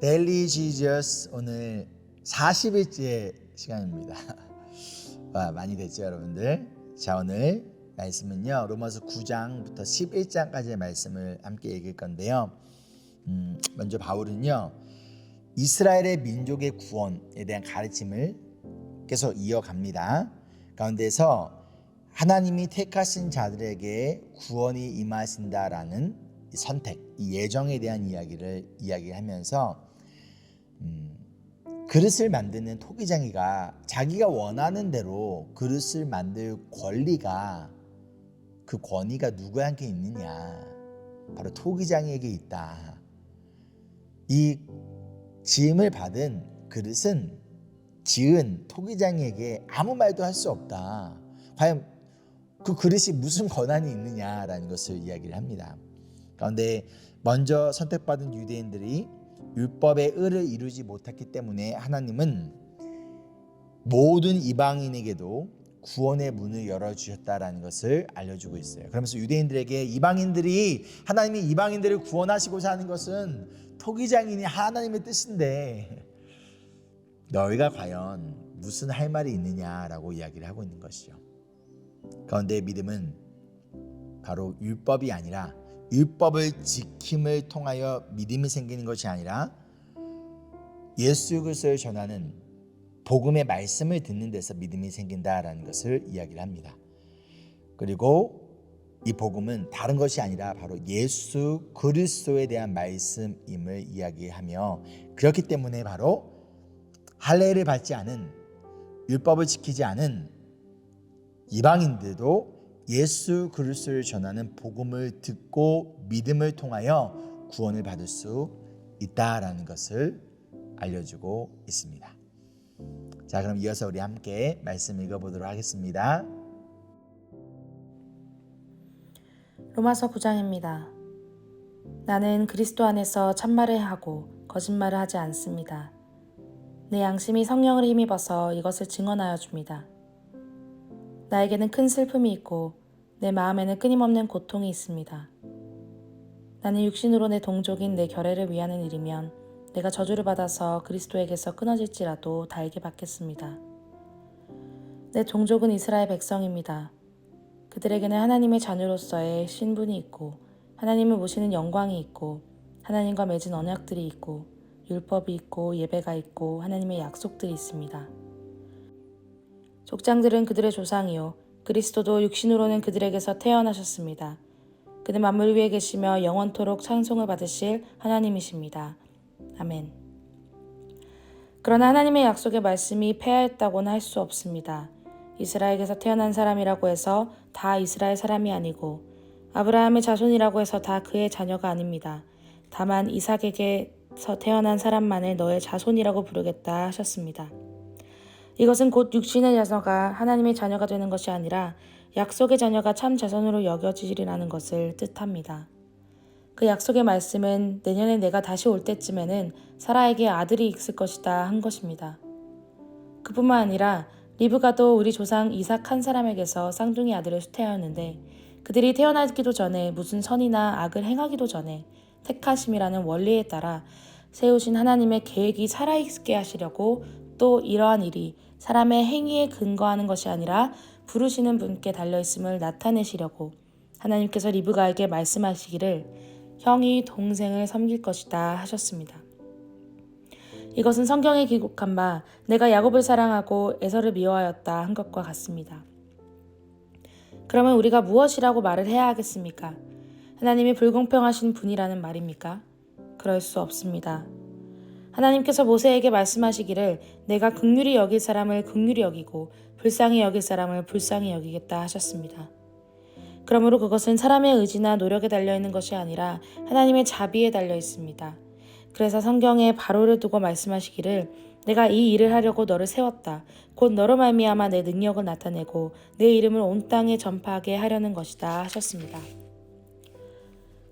데일리 지저스 오늘 40일째 시간입니다. 와, 많이 됐죠 여러분들? 자, 오늘 말씀은요 로마서 9장부터 11장까지의 말씀을 함께 읽을 건데요. 먼저 바울은요 이스라엘의 민족의 구원에 대한 가르침을 계속 이어갑니다. 가운데서 하나님이 택하신 자들에게 구원이 임하신다라는 이 선택, 이 예정에 대한 이야기를 이야기하면서 그릇을 만드는 토기장이가 자기가 원하는 대로 그릇을 만들 권리가, 그 권위가 누구한테 있느냐? 바로 토기장이에게 있다. 이 지음을 받은 그릇은 지은 토기장이에게 아무 말도 할 수 없다. 과연 그 그릇이 무슨 권한이 있느냐라는 것을 이야기를 합니다. 그런데 먼저 선택받은 유대인들이 율법의 의를 이루지 못했기 때문에 하나님은 모든 이방인에게도 구원의 문을 열어주셨다라는 것을 알려주고 있어요. 그러면서 유대인들에게 이방인들이, 하나님이 이방인들을 구원하시고자 하는 것은 토기장이니 하나님의 뜻인데 너희가 과연 무슨 할 말이 있느냐라고 이야기를 하고 있는 것이죠. 그런데 믿음은 바로 율법이 아니라, 율법을 지킴을 통하여 믿음이 생기는 것이 아니라 예수 그리스도를 전하는 복음의 말씀을 듣는 데서 믿음이 생긴다라는 것을 이야기를 합니다. 그리고 이 복음은 다른 것이 아니라 바로 예수 그리스도에 대한 말씀임을 이야기하며, 그렇기 때문에 바로 할례를 받지 않은, 율법을 지키지 않은 이방인들도 예수 그리스도를 전하는 복음을 듣고 믿음을 통하여 구원을 받을 수 있다라는 것을 알려주고 있습니다. 자, 그럼 이어서 우리 함께 말씀 읽어보도록 하겠습니다. 로마서 9장입니다. 나는 그리스도 안에서 참말을 하고 거짓말을 하지 않습니다. 내 양심이 성령을 힘입어서 이것을 증언하여 줍니다. 나에게는 큰 슬픔이 있고 내 마음에는 끊임없는 고통이 있습니다. 나는 육신으로 내 동족인 내 결례를 위하는 일이면 내가 저주를 받아서 그리스도에게서 끊어질지라도 달게 받겠습니다. 내 동족은 이스라엘 백성입니다. 그들에게는 하나님의 자녀로서의 신분이 있고 하나님을 모시는 영광이 있고 하나님과 맺은 언약들이 있고 율법이 있고 예배가 있고 하나님의 약속들이 있습니다. 족장들은 그들의 조상이요 그리스도도 육신으로는 그들에게서 태어나셨습니다. 그는 만물 위에 계시며 영원토록 찬송을 받으실 하나님이십니다. 아멘. 그러나 하나님의 약속의 말씀이 폐하였다고는 할 수 없습니다. 이스라엘에게서 태어난 사람이라고 해서 다 이스라엘 사람이 아니고 아브라함의 자손이라고 해서 다 그의 자녀가 아닙니다. 다만 이삭에게서 태어난 사람만을 너의 자손이라고 부르겠다 하셨습니다. 이것은 곧 육신의 자녀가 하나님의 자녀가 되는 것이 아니라 약속의 자녀가 참 자손으로 여겨지리라는 것을 뜻합니다. 그 약속의 말씀은 내년에 내가 다시 올 때쯤에는 사라에게 아들이 있을 것이다 한 것입니다. 그뿐만 아니라 리브가도 우리 조상 이삭 한 사람에게서 쌍둥이 아들을 수태하였는데 그들이 태어나기도 전에 무슨 선이나 악을 행하기도 전에 택하심이라는 원리에 따라 세우신 하나님의 계획이 살아있게 하시려고 또 이러한 일이 사람의 행위에 근거하는 것이 아니라 부르시는 분께 달려있음을 나타내시려고 하나님께서 리브가에게 말씀하시기를 형이 동생을 섬길 것이다 하셨습니다. 이것은 성경에 기록한 바 내가 야곱을 사랑하고 에서를 미워하였다 한 것과 같습니다. 그러면 우리가 무엇이라고 말을 해야 하겠습니까? 하나님이 불공평하신 분이라는 말입니까? 그럴 수 없습니다. 하나님께서 모세에게 말씀하시기를 내가 긍휼히 여길 사람을 긍휼히 여기고 불쌍히 여길 사람을 불쌍히 여기겠다 하셨습니다. 그러므로 그것은 사람의 의지나 노력에 달려있는 것이 아니라 하나님의 자비에 달려있습니다. 그래서 성경에 바로를 두고 말씀하시기를 내가 이 일을 하려고 너를 세웠다. 곧 너로 말미암아 내 능력을 나타내고 내 이름을 온 땅에 전파하게 하려는 것이다 하셨습니다.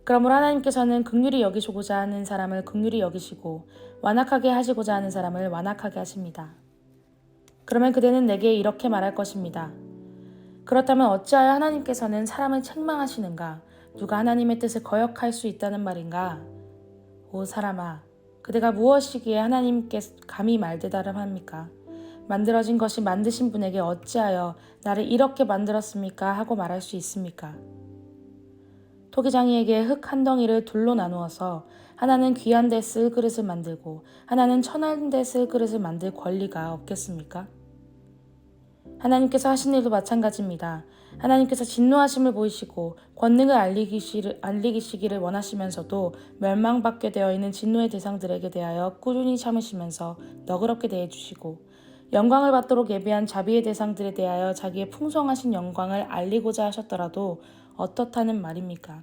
그러므로 하나님께서는 긍휼히 여기시고자 하는 사람을 긍휼히 여기시고 완악하게 하시고자 하는 사람을 완악하게 하십니다. 그러면 그대는 내게 이렇게 말할 것입니다. 그렇다면 어찌하여 하나님께서는 사람을 책망하시는가? 누가 하나님의 뜻을 거역할 수 있다는 말인가? 오 사람아, 그대가 무엇이기에 하나님께 감히 말대답합니까? 만들어진 것이 만드신 분에게 어찌하여 나를 이렇게 만들었습니까? 하고 말할 수 있습니까? 토기장이에게 흙 한 덩이를 둘로 나누어서 하나는 귀한 데 쓸 그릇을 만들고 하나는 천한 데 쓸 그릇을 만들 권리가 없겠습니까? 하나님께서 하신 일도 마찬가지입니다. 하나님께서 진노하심을 보이시고 권능을 알리시기를 원하시면서도 멸망받게 되어 있는 진노의 대상들에게 대하여 꾸준히 참으시면서 너그럽게 대해주시고 영광을 받도록 예비한 자비의 대상들에 대하여 자기의 풍성하신 영광을 알리고자 하셨더라도 어떻다는 말입니까?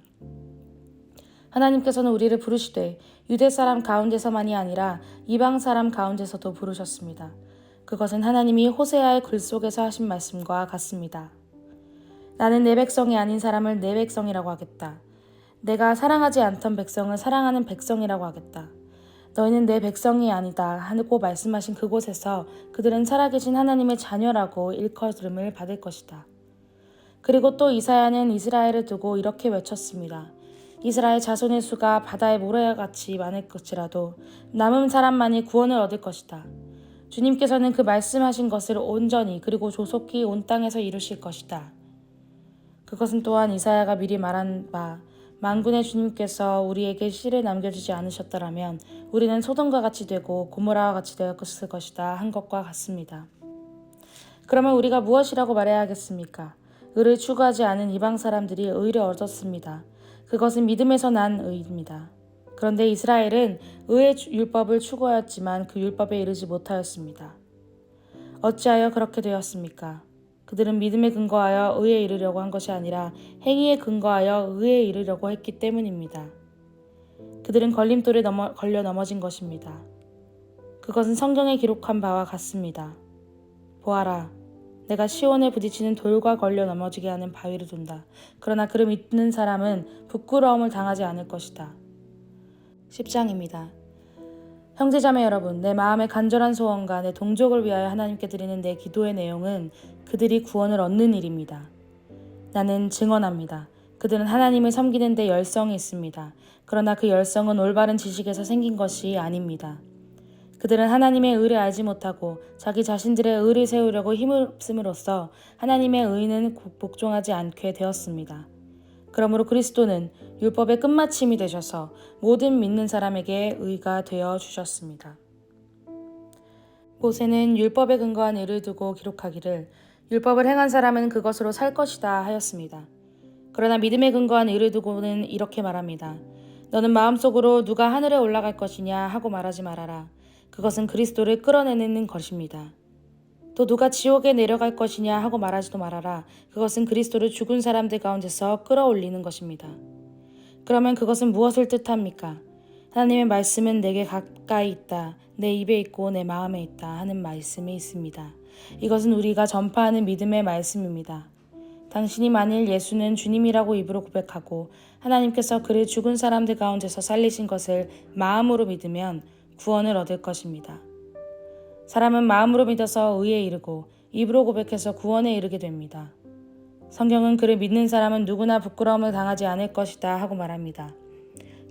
하나님께서는 우리를 부르시되 유대 사람 가운데서만이 아니라 이방 사람 가운데서도 부르셨습니다. 그것은 하나님이 호세아의 글 속에서 하신 말씀과 같습니다. 나는 내 백성이 아닌 사람을 내 백성이라고 하겠다. 내가 사랑하지 않던 백성을 사랑하는 백성이라고 하겠다. 너희는 내 백성이 아니다 하고 말씀하신 그곳에서 그들은 살아계신 하나님의 자녀라고 일컬음을 받을 것이다. 그리고 또 이사야는 이스라엘을 두고 이렇게 외쳤습니다. 이스라엘 자손의 수가 바다의 모래같이 많을 것이라도 남은 사람만이 구원을 얻을 것이다. 주님께서는 그 말씀하신 것을 온전히 그리고 조속히 온 땅에서 이루실 것이다. 그것은 또한 이사야가 미리 말한 바 만군의 주님께서 우리에게 씨를 남겨주지 않으셨더라면 우리는 소돔과 같이 되고 고모라와 같이 되었을 것이다 한 것과 같습니다. 그러면 우리가 무엇이라고 말해야 하겠습니까? 의를 추구하지 않은 이방 사람들이 의를 얻었습니다. 그것은 믿음에서 난 의입니다. 그런데 이스라엘은 의의 율법을 추구하였지만 그 율법에 이르지 못하였습니다. 어찌하여 그렇게 되었습니까? 그들은 믿음에 근거하여 의에 이르려고 한 것이 아니라 행위에 근거하여 의에 이르려고 했기 때문입니다. 그들은 걸림돌에 걸려 넘어진 것입니다. 그것은 성경에 기록한 바와 같습니다. 보아라, 내가 시온에 부딪히는 돌과 걸려 넘어지게 하는 바위를 둔다. 그러나 그를 믿는 사람은 부끄러움을 당하지 않을 것이다. 10장입니다. 형제자매 여러분, 내 마음의 간절한 소원과 내 동족을 위하여 하나님께 드리는 내 기도의 내용은 그들이 구원을 얻는 일입니다. 나는 증언합니다. 그들은 하나님을 섬기는 데 열성이 있습니다. 그러나 그 열성은 올바른 지식에서 생긴 것이 아닙니다. 그들은 하나님의 의를 알지 못하고 자기 자신들의 의를 세우려고 힘을 씀으로써 하나님의 의는 복종하지 않게 되었습니다. 그러므로 그리스도는 율법의 끝마침이 되셔서 모든 믿는 사람에게 의가 되어 주셨습니다. 모세는 율법에 근거한 의를 두고 기록하기를 율법을 행한 사람은 그것으로 살 것이다 하였습니다. 그러나 믿음에 근거한 의를 두고는 이렇게 말합니다. 너는 마음속으로 누가 하늘에 올라갈 것이냐 하고 말하지 말아라. 그것은 그리스도를 끌어내는 것입니다. 또 누가 지옥에 내려갈 것이냐 하고 말하지도 말아라. 그것은 그리스도를 죽은 사람들 가운데서 끌어올리는 것입니다. 그러면 그것은 무엇을 뜻합니까? 하나님의 말씀은 내게 가까이 있다. 내 입에 있고 내 마음에 있다 하는 말씀이 있습니다. 이것은 우리가 전파하는 믿음의 말씀입니다. 당신이 만일 예수는 주님이라고 입으로 고백하고 하나님께서 그를 죽은 사람들 가운데서 살리신 것을 마음으로 믿으면 구원을 얻을 것입니다. 사람은 마음으로 믿어서 의에 이르고 입으로 고백해서 구원에 이르게 됩니다. 성경은 그를 믿는 사람은 누구나 부끄러움을 당하지 않을 것이다 하고 말합니다.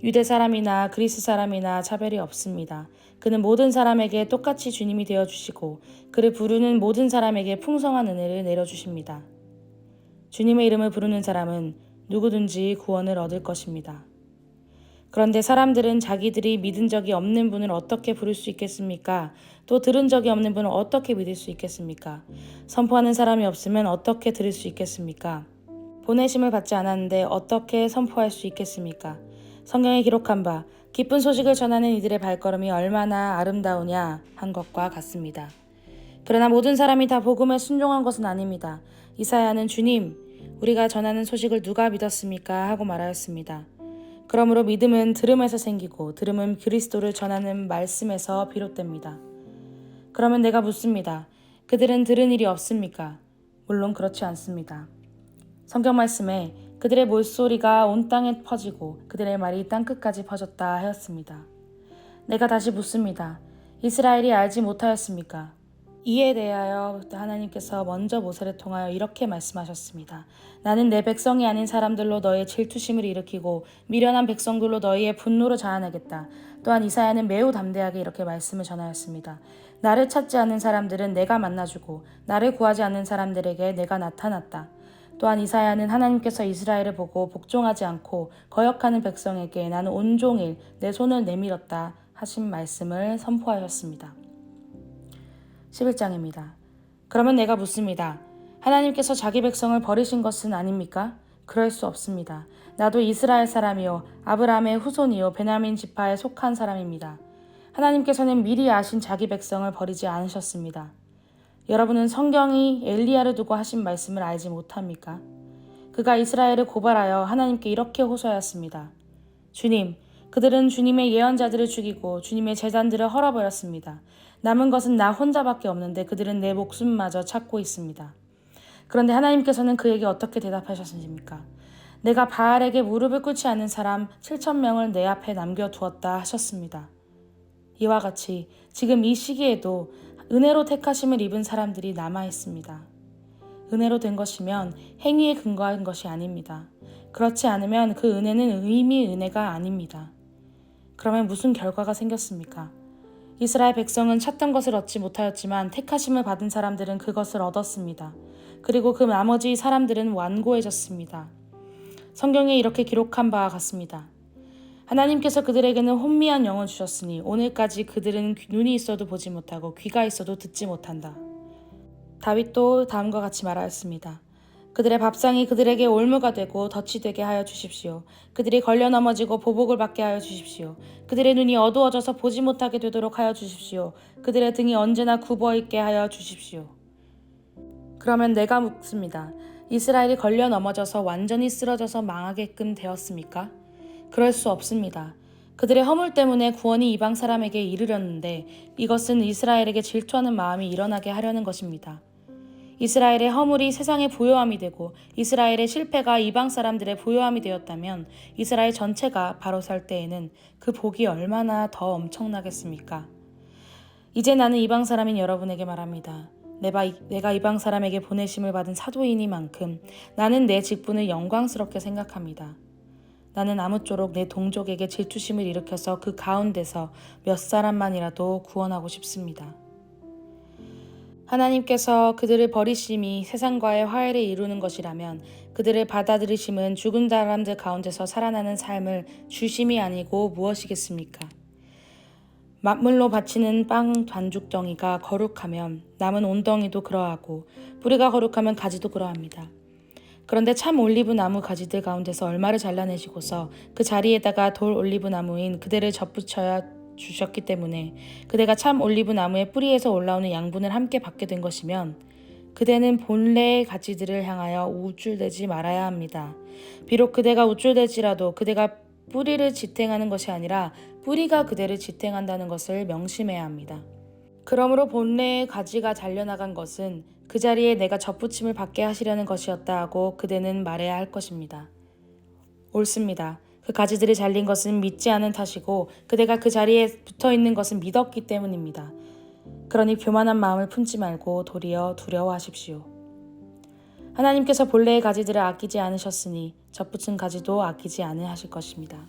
유대 사람이나 그리스 사람이나 차별이 없습니다. 그는 모든 사람에게 똑같이 주님이 되어주시고 그를 부르는 모든 사람에게 풍성한 은혜를 내려주십니다. 주님의 이름을 부르는 사람은 누구든지 구원을 얻을 것입니다. 그런데 사람들은 자기들이 믿은 적이 없는 분을 어떻게 부를 수 있겠습니까? 또 들은 적이 없는 분을 어떻게 믿을 수 있겠습니까? 선포하는 사람이 없으면 어떻게 들을 수 있겠습니까? 보내심을 받지 않았는데 어떻게 선포할 수 있겠습니까? 성경에 기록한 바 기쁜 소식을 전하는 이들의 발걸음이 얼마나 아름다우냐 한 것과 같습니다. 그러나 모든 사람이 다 복음에 순종한 것은 아닙니다. 이사야는 주님, 우리가 전하는 소식을 누가 믿었습니까? 하고 말하였습니다. 그러므로 믿음은 들음에서 생기고 들음은 그리스도를 전하는 말씀에서 비롯됩니다. 그러면 내가 묻습니다. 그들은 들은 일이 없습니까? 물론 그렇지 않습니다. 성경 말씀에 그들의 몰소리가 온 땅에 퍼지고 그들의 말이 땅끝까지 퍼졌다 하였습니다. 내가 다시 묻습니다. 이스라엘이 알지 못하였습니까? 이에 대하여 하나님께서 먼저 모세를 통하여 이렇게 말씀하셨습니다. 나는 내 백성이 아닌 사람들로 너희의 질투심을 일으키고 미련한 백성들로 너희의 분노를 자아내겠다. 또한 이사야는 매우 담대하게 이렇게 말씀을 전하였습니다. 나를 찾지 않는 사람들은 내가 만나주고 나를 구하지 않는 사람들에게 내가 나타났다. 또한 이사야는 하나님께서 이스라엘을 보고 복종하지 않고 거역하는 백성에게 나는 온종일 내 손을 내밀었다 하신 말씀을 선포하였습니다. 11장입니다. 그러면 내가 묻습니다. 하나님께서 자기 백성을 버리신 것은 아닙니까? 그럴 수 없습니다. 나도 이스라엘 사람이요 아브라함의 후손이요 베냐민 지파에 속한 사람입니다. 하나님께서는 미리 아신 자기 백성을 버리지 않으셨습니다. 여러분은 성경이 엘리야를 두고 하신 말씀을 알지 못합니까? 그가 이스라엘을 고발하여 하나님께 이렇게 호소하였습니다. 주님, 그들은 주님의 예언자들을 죽이고 주님의 제단들을 헐어버렸습니다. 남은 것은 나 혼자밖에 없는데 그들은 내 목숨마저 찾고 있습니다. 그런데 하나님께서는 그에게 어떻게 대답하셨습니까? 내가 바알에게 무릎을 꿇지 않는 사람 7,000명을 내 앞에 남겨두었다 하셨습니다. 이와 같이 지금 이 시기에도 은혜로 택하심을 입은 사람들이 남아 있습니다. 은혜로 된 것이면 행위에 근거한 것이 아닙니다. 그렇지 않으면 그 은혜는 의미 은혜가 아닙니다. 그러면 무슨 결과가 생겼습니까? 이스라엘 백성은 찾던 것을 얻지 못하였지만 택하심을 받은 사람들은 그것을 얻었습니다. 그리고 그 나머지 사람들은 완고해졌습니다. 성경에 이렇게 기록한 바와 같습니다. 하나님께서 그들에게는 혼미한 영을 주셨으니 오늘까지 그들은 눈이 있어도 보지 못하고 귀가 있어도 듣지 못한다. 다윗도 다음과 같이 말하였습니다. 그들의 밥상이 그들에게 올무가 되고 덫이 되게 하여 주십시오. 그들이 걸려 넘어지고 보복을 받게 하여 주십시오. 그들의 눈이 어두워져서 보지 못하게 되도록 하여 주십시오. 그들의 등이 언제나 굽어 있게 하여 주십시오. 그러면 내가 묻습니다. 이스라엘이 걸려 넘어져서 완전히 쓰러져서 망하게끔 되었습니까? 그럴 수 없습니다. 그들의 허물 때문에 구원이 이방 사람에게 이르렀는데 이것은 이스라엘에게 질투하는 마음이 일어나게 하려는 것입니다. 이스라엘의 허물이 세상의 부요함이 되고 이스라엘의 실패가 이방 사람들의 부요함이 되었다면 이스라엘 전체가 바로 설 때에는 그 복이 얼마나 더 엄청나겠습니까? 이제 나는 이방 사람인 여러분에게 말합니다. 내가 이방 사람에게 보내심을 받은 사도이니만큼 나는 내 직분을 영광스럽게 생각합니다. 나는 아무쪼록 내 동족에게 질투심을 일으켜서 그 가운데서 몇 사람만이라도 구원하고 싶습니다. 하나님께서 그들을 버리심이 세상과의 화해를 이루는 것이라면 그들을 받아들이심은 죽은 사람들 가운데서 살아나는 삶을 주심이 아니고 무엇이겠습니까? 만물로 바치는 빵 반죽덩이가 거룩하면 남은 온덩이도 그러하고 뿌리가 거룩하면 가지도 그러합니다. 그런데 참 올리브 나무 가지들 가운데서 얼마를 잘라내시고서 그 자리에다가 돌 올리브 나무인 그대를 접붙여 주셨기 때문에 그대가 참 올리브 나무의 뿌리에서 올라오는 양분을 함께 받게 된 것이면 그대는 본래의 가지들을 향하여 우쭐대지 말아야 합니다. 비록 그대가 우쭐댈지라도 그대가 뿌리를 지탱하는 것이 아니라 뿌리가 그대를 지탱한다는 것을 명심해야 합니다. 그러므로 본래의 가지가 잘려나간 것은 그 자리에 내가 접붙임을 받게 하시려는 것이었다 하고 그대는 말해야 할 것입니다. 옳습니다. 그 가지들이 잘린 것은 믿지 않은 탓이고 그대가 그 자리에 붙어있는 것은 믿었기 때문입니다. 그러니 교만한 마음을 품지 말고 도리어 두려워하십시오. 하나님께서 본래의 가지들을 아끼지 않으셨으니 접붙은 가지도 아끼지 않으실 것입니다.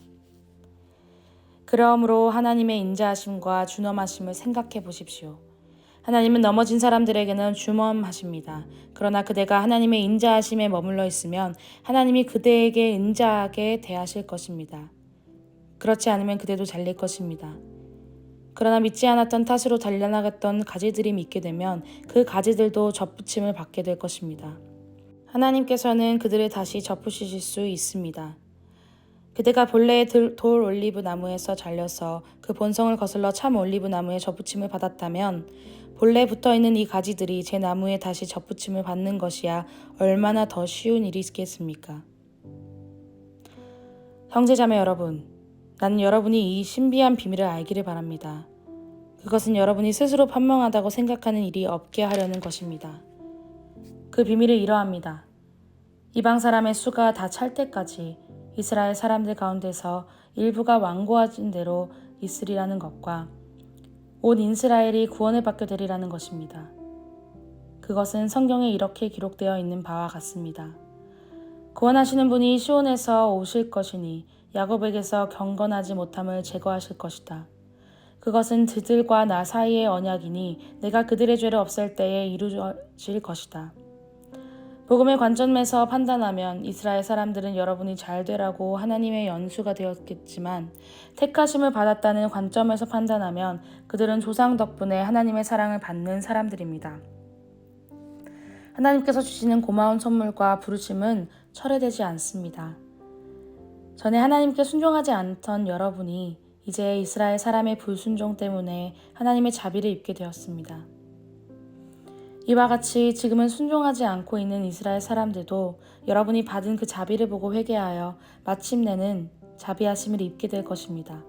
그러므로 하나님의 인자하심과 준엄하심을 생각해 보십시오. 하나님은 넘어진 사람들에게는 준엄하십니다. 그러나 그대가 하나님의 인자하심에 머물러 있으면 하나님이 그대에게 인자하게 대하실 것입니다. 그렇지 않으면 그대도 잘릴 것입니다. 그러나 믿지 않았던 탓으로 달려나갔던 가지들이 믿게 되면 그 가지들도 접붙임을 받게 될 것입니다. 하나님께서는 그들을 다시 접으실 수 있습니다. 그대가 본래의 돌 올리브 나무에서 잘려서 그 본성을 거슬러 참 올리브 나무에 접붙임을 받았다면 본래 붙어있는 이 가지들이 제 나무에 다시 접붙임을 받는 것이야 얼마나 더 쉬운 일이겠습니까? 형제자매 여러분, 나는 여러분이 이 신비한 비밀을 알기를 바랍니다. 그것은 여러분이 스스로 판명하다고 생각하는 일이 없게 하려는 것입니다. 그 비밀은 이러합니다. 이방 사람의 수가 다 찰 때까지 이스라엘 사람들 가운데서 일부가 완고하신 대로 있으리라는 것과 온 이스라엘이 구원을 받게 되리라는 것입니다. 그것은 성경에 이렇게 기록되어 있는 바와 같습니다. 구원하시는 분이 시온에서 오실 것이니 야곱에게서 경건하지 못함을 제거하실 것이다. 그것은 그들과 나 사이의 언약이니 내가 그들의 죄를 없앨 때에 이루어질 것이다. 복음의 관점에서 판단하면 이스라엘 사람들은 여러분이 잘 되라고 하나님의 연수가 되었겠지만, 택하심을 받았다는 관점에서 판단하면 그들은 조상 덕분에 하나님의 사랑을 받는 사람들입니다. 하나님께서 주시는 고마운 선물과 부르심은 철회되지 않습니다. 전에 하나님께 순종하지 않던 여러분이 이제 이스라엘 사람의 불순종 때문에 하나님의 자비를 입게 되었습니다. 이와 같이 지금은 순종하지 않고 있는 이스라엘 사람들도 여러분이 받은 그 자비를 보고 회개하여 마침내는 자비하심을 입게 될 것입니다.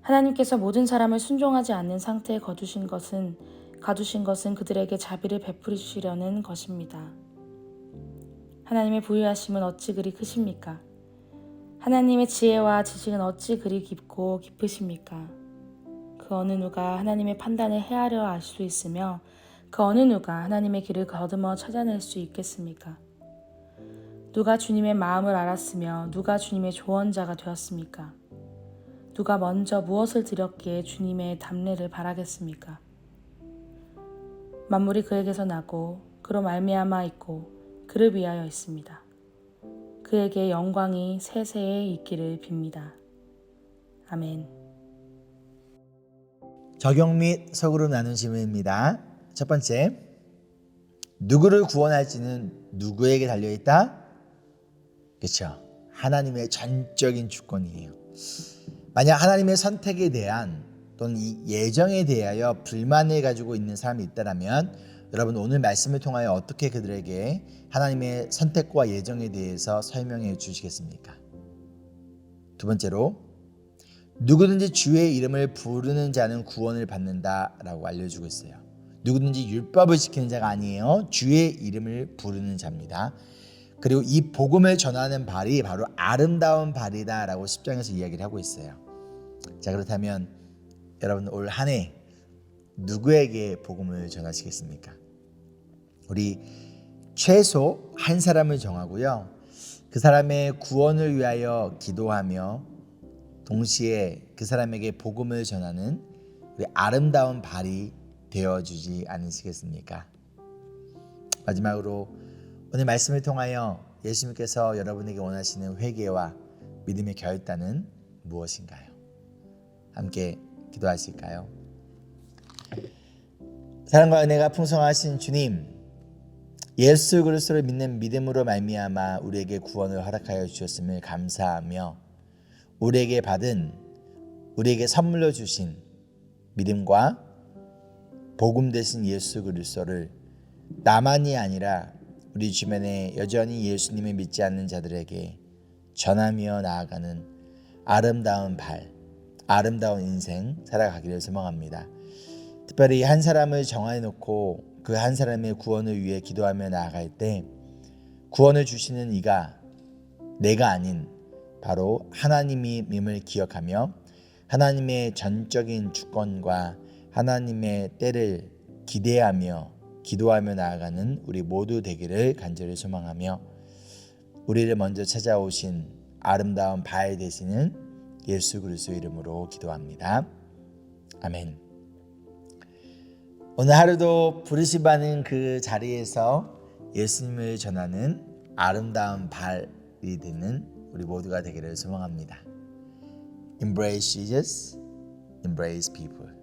하나님께서 모든 사람을 순종하지 않는 상태에 가두신 것은 그들에게 자비를 베푸시려는 것입니다. 하나님의 부유하심은 어찌 그리 크십니까? 하나님의 지혜와 지식은 어찌 그리 깊고 깊으십니까? 그 어느 누가 하나님의 판단을 헤아려 알 수 있으며 그 어느 누가 하나님의 길을 거두어 찾아낼 수 있겠습니까? 누가 주님의 마음을 알았으며 누가 주님의 조언자가 되었습니까? 누가 먼저 무엇을 드렸기에 주님의 담례를 바라겠습니까? 만물이 그에게서 나고 그로 말미암아 있고 그를 위하여 있습니다. 그에게 영광이 세세에 있기를 빕니다. 아멘. 적용 및 속으로 나눈 질문입니다. 첫 번째, 누구를 구원할지는 누구에게 달려있다? 그렇죠. 하나님의 전적인 주권이에요. 만약 하나님의 선택에 대한 또는 이 예정에 대하여 불만을 가지고 있는 사람이 있다면 여러분 오늘 말씀을 통하여 어떻게 그들에게 하나님의 선택과 예정에 대해서 설명해 주시겠습니까? 두 번째로, 누구든지 주의 이름을 부르는 자는 구원을 받는다라고 알려주고 있어요. 누구든지 율법을 지키는 자가 아니에요. 주의 이름을 부르는 자입니다. 그리고 이 복음을 전하는 발이 바로 아름다운 발이다라고 10장에서 이야기를 하고 있어요. 자, 그렇다면 여러분 올 한 해 누구에게 복음을 전하시겠습니까? 우리 최소 한 사람을 정하고요. 그 사람의 구원을 위하여 기도하며 동시에 그 사람에게 복음을 전하는 우리 아름다운 발이 되어주지 않으시겠습니까? 마지막으로 오늘 말씀을 통하여 예수님께서 여러분에게 원하시는 회개와 믿음의 결단은 무엇인가요? 함께 기도하실까요? 사랑과 은혜가 풍성하신 주님, 예수 그리스도를 믿는 믿음으로 말미암아 우리에게 구원을 허락하여 주셨음을 감사하며 우리에게 선물로 주신 믿음과 복음 되신 예수 그리스도를 나만이 아니라 우리 주변에 여전히 예수님을 믿지 않는 자들에게 전하며 나아가는 아름다운 아름다운 인생 살아가기를 소망합니다. 특별히 한 사람을 정해놓고 그 한 사람의 구원을 위해 기도하며 나아갈 때 구원을 주시는 이가 내가 아닌 바로 하나님임을 기억하며 하나님의 전적인 주권과 하나님의 때를 기대하며 기도하며 나아가는 우리 모두 되기를 간절히 소망하며 우리를 먼저 찾아오신 아름다운 발 되시는 예수 그리스도 이름으로 기도합니다. 아멘. 오늘 하루도 부르심 받는 그 자리에서 예수님을 전하는 아름다운 발이 되는 우리 모두가 되기를 소망합니다. Embrace Jesus, embrace people.